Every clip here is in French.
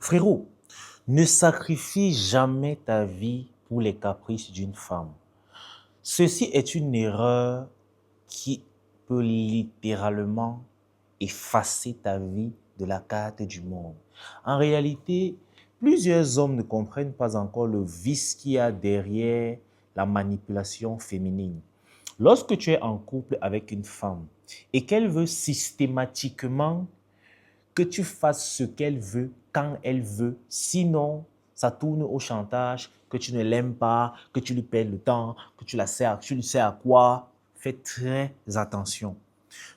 Frérot, ne sacrifie jamais ta vie pour les caprices d'une femme. Ceci est une erreur qui peut littéralement effacer ta vie de la carte du monde. En réalité, plusieurs hommes ne comprennent pas encore le vice qu'il y a derrière la manipulation féminine. Lorsque tu es en couple avec une femme et qu'elle veut systématiquement que tu fasses ce qu'elle veut, quand elle veut. Sinon, ça tourne au chantage, que tu ne l'aimes pas, que tu lui perds le temps, que tu lui sers à quoi. Fais très attention.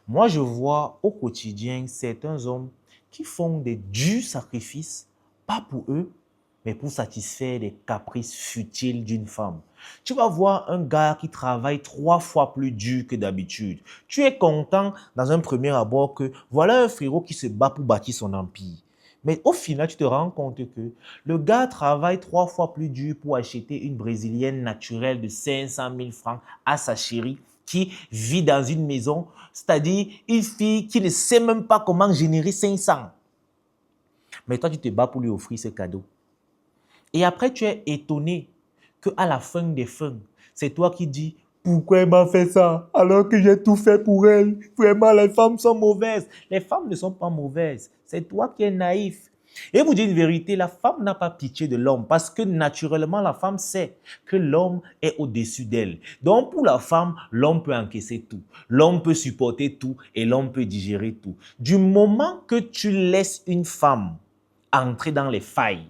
Moi, je vois au quotidien certains hommes qui font des durs sacrifices, pas pour eux, mais pour satisfaire les caprices futiles d'une femme. Tu vas voir un gars qui travaille 3 fois plus dur que d'habitude. Tu es content dans un premier abord que voilà un frérot qui se bat pour bâtir son empire. Mais au final, tu te rends compte que le gars travaille 3 fois plus dur pour acheter une brésilienne naturelle de 500 000 francs à sa chérie qui vit dans une maison, c'est-à-dire une fille qui ne sait même pas comment générer 500. Mais toi, tu te bats pour lui offrir ce cadeau. Et après, tu es étonné qu'à la fin des fins, c'est toi qui dis pourquoi elle m'a fait ça alors que j'ai tout fait pour elle. Vraiment, les femmes sont mauvaises. Les femmes ne sont pas mauvaises. C'est toi qui es naïf. Et vous dites une vérité, la femme n'a pas pitié de l'homme parce que naturellement, la femme sait que l'homme est au-dessus d'elle. Donc, pour la femme, l'homme peut encaisser tout. L'homme peut supporter tout et l'homme peut digérer tout. Du moment que tu laisses une femme entrer dans les failles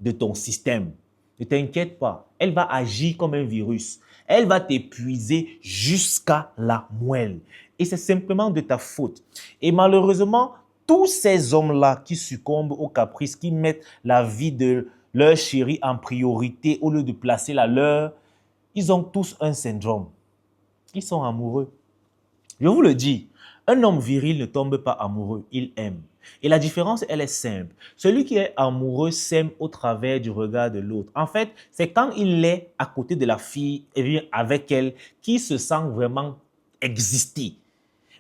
de ton système, ne t'inquiète pas, elle va agir comme un virus. Elle va t'épuiser jusqu'à la moelle. Et c'est simplement de ta faute. Et malheureusement, tous ces hommes-là qui succombent aux caprices, qui mettent la vie de leur chérie en priorité au lieu de placer la leur, ils ont tous un syndrome. Ils sont amoureux. Je vous le dis, un homme viril ne tombe pas amoureux, il aime. Et la différence, elle est simple. Celui qui est amoureux s'aime au travers du regard de l'autre. En fait, c'est quand il est à côté de la fille et bien avec elle qu'il se sent vraiment exister.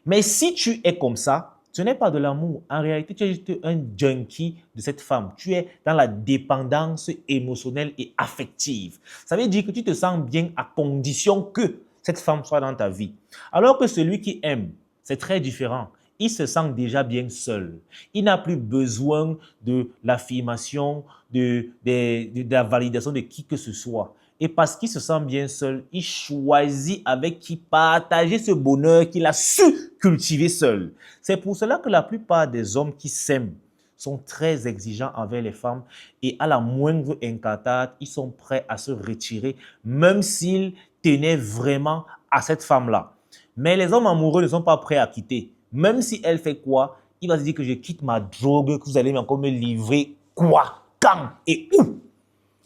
Mais si tu es comme ça, ce n'est pas de l'amour. En réalité, tu es juste un junkie de cette femme. Tu es dans la dépendance émotionnelle et affective. Ça veut dire que tu te sens bien à condition que cette femme soit dans ta vie. Alors que celui qui aime, c'est très différent. Il se sent déjà bien seul. Il n'a plus besoin de l'affirmation, de la validation de qui que ce soit. Et parce qu'il se sent bien seul, il choisit avec qui partager ce bonheur qu'il a su cultiver seul. C'est pour cela que la plupart des hommes qui s'aiment sont très exigeants envers les femmes et à la moindre incartade, ils sont prêts à se retirer, même s'ils tenaient vraiment à cette femme-là. Mais les hommes amoureux ne sont pas prêts à quitter. Même si elle fait quoi, il va se dire que je quitte ma drogue, que vous allez encore me livrer quoi, quand et où.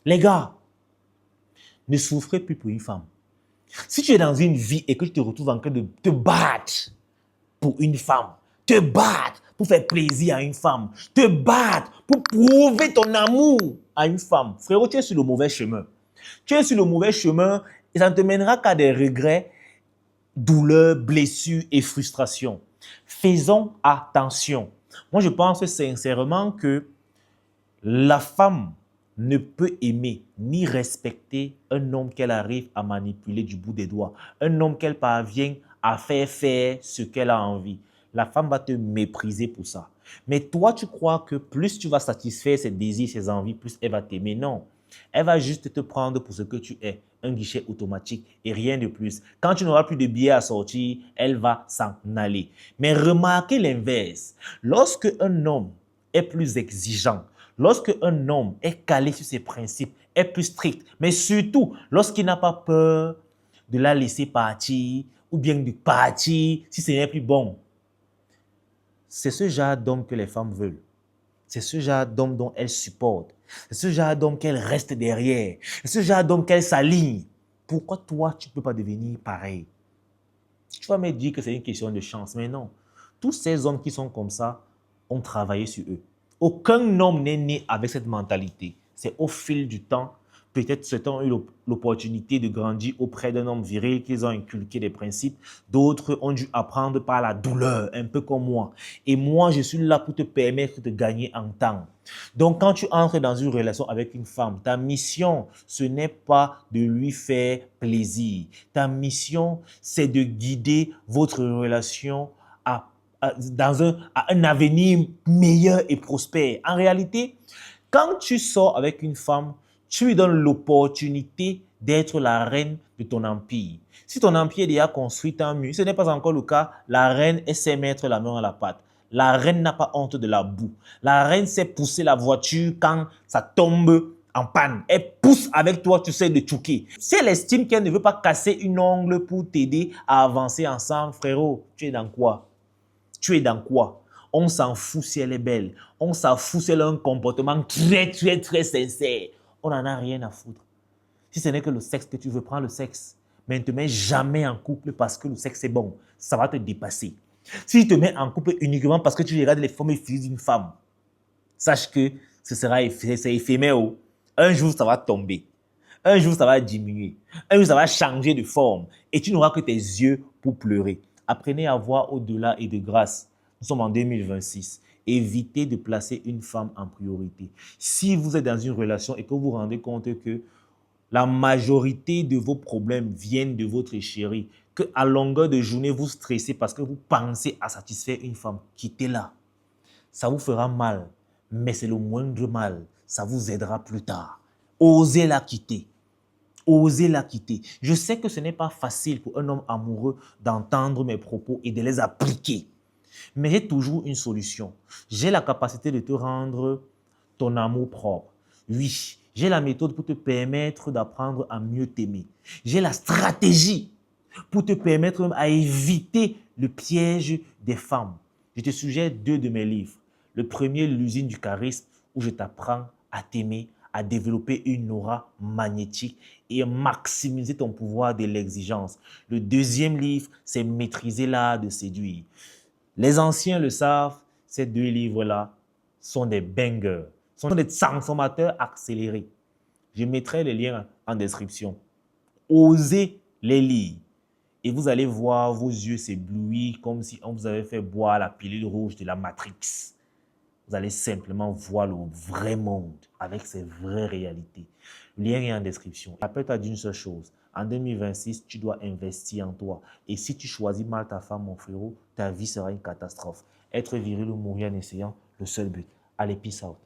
Les gars, ne souffrez plus pour une femme. Si tu es dans une vie et que tu te retrouves en train de te battre pour une femme, te battre pour faire plaisir à une femme, te battre pour prouver ton amour à une femme, frérot, tu es sur le mauvais chemin. Tu es sur le mauvais chemin et ça ne te mènera qu'à des regrets, douleurs, blessures et frustrations. Faisons attention. Moi, je pense sincèrement que la femme ne peut aimer ni respecter un homme qu'elle arrive à manipuler du bout des doigts, un homme qu'elle parvient à faire ce qu'elle a envie. La femme va te mépriser pour ça. Mais toi, tu crois que plus tu vas satisfaire ses désirs, ses envies, plus elle va t'aimer. Non. Elle va juste te prendre pour ce que tu es, un guichet automatique et rien de plus. Quand tu n'auras plus de billets à sortir, elle va s'en aller. Mais remarquez l'inverse. Lorsque un homme est plus exigeant, lorsque un homme est calé sur ses principes, est plus strict, mais surtout lorsqu'il n'a pas peur de la laisser partir ou bien de partir si ce n'est plus bon, c'est ce genre d'homme que les femmes veulent. C'est ce genre d'homme dont elles supportent. C'est ce genre d'homme qu'elles restent derrière. C'est ce genre d'homme qu'elles s'alignent. Pourquoi toi, tu ne peux pas devenir pareil? Tu vas me dire que c'est une question de chance, mais non. Tous ces hommes qui sont comme ça ont travaillé sur eux. Aucun homme n'est né avec cette mentalité. C'est au fil du temps, Peut-être certains ont eu l'opportunité de grandir auprès d'un homme viril qu'ils ont inculqué des principes. D'autres ont dû apprendre par la douleur, un peu comme moi. Et moi, je suis là pour te permettre de gagner en temps. Donc, quand tu entres dans une relation avec une femme, ta mission, ce n'est pas de lui faire plaisir. Ta mission, c'est de guider votre relation à un avenir meilleur et prospère. En réalité, quand tu sors avec une femme, tu lui donnes l'opportunité d'être la reine de ton empire. Si ton empire est déjà construit, tant mieux. Ce n'est pas encore le cas, la reine sait mettre la main à la pâte. La reine n'a pas honte de la boue. La reine sait pousser la voiture quand ça tombe en panne. Elle pousse avec toi, tu sais, de choquer. Si elle estime qu'elle ne veut pas casser une ongle pour t'aider à avancer ensemble, frérot, tu es dans quoi? Tu es dans quoi? On s'en fout si elle est belle. On s'en fout si elle a un comportement très sincère. On n'en a rien à foutre. Si ce n'est que le sexe que tu veux, prends le sexe. Mais ne te mets jamais en couple parce que le sexe est bon. Ça va te dépasser. Si tu te mets en couple uniquement parce que tu regardes les formes physiques d'une femme, sache que c'est éphémère. Un jour, ça va tomber. Un jour, ça va diminuer. Un jour, ça va changer de forme. Et tu n'auras que tes yeux pour pleurer. Apprenez à voir au-delà et de grâce. Nous sommes en 2026. Évitez de placer une femme en priorité. Si vous êtes dans une relation et que vous vous rendez compte que la majorité de vos problèmes viennent de votre chérie, qu'à longueur de journée, vous stressez parce que vous pensez à satisfaire une femme, quittez-la. Ça vous fera mal, mais c'est le moindre mal. Ça vous aidera plus tard. Osez la quitter. Osez la quitter. Je sais que ce n'est pas facile pour un homme amoureux d'entendre mes propos et de les appliquer. Mais j'ai toujours une solution. J'ai la capacité de te rendre ton amour propre. Oui, j'ai la méthode pour te permettre d'apprendre à mieux t'aimer. J'ai la stratégie pour te permettre à éviter le piège des femmes. Je te suggère 2 de mes livres. Le premier, L'usine du charisme, où je t'apprends à t'aimer, à développer une aura magnétique et à maximiser ton pouvoir de l'exigence. Le deuxième livre, c'est Maîtriser l'art de séduire. Les anciens le savent, ces 2 livres-là sont des bangers, sont des transformateurs accélérés. Je mettrai les liens en description. Osez les lire et vous allez voir vos yeux s'éblouir comme si on vous avait fait boire la pilule rouge de la Matrix. Vous allez simplement voir le vrai monde avec ses vraies réalités. Le lien est en description. Rappelle-toi d'une seule chose. En 2026, tu dois investir en toi. Et si tu choisis mal ta femme, mon frérot, ta vie sera une catastrophe. Être viril ou mourir en essayant, le seul but. Allez, peace out.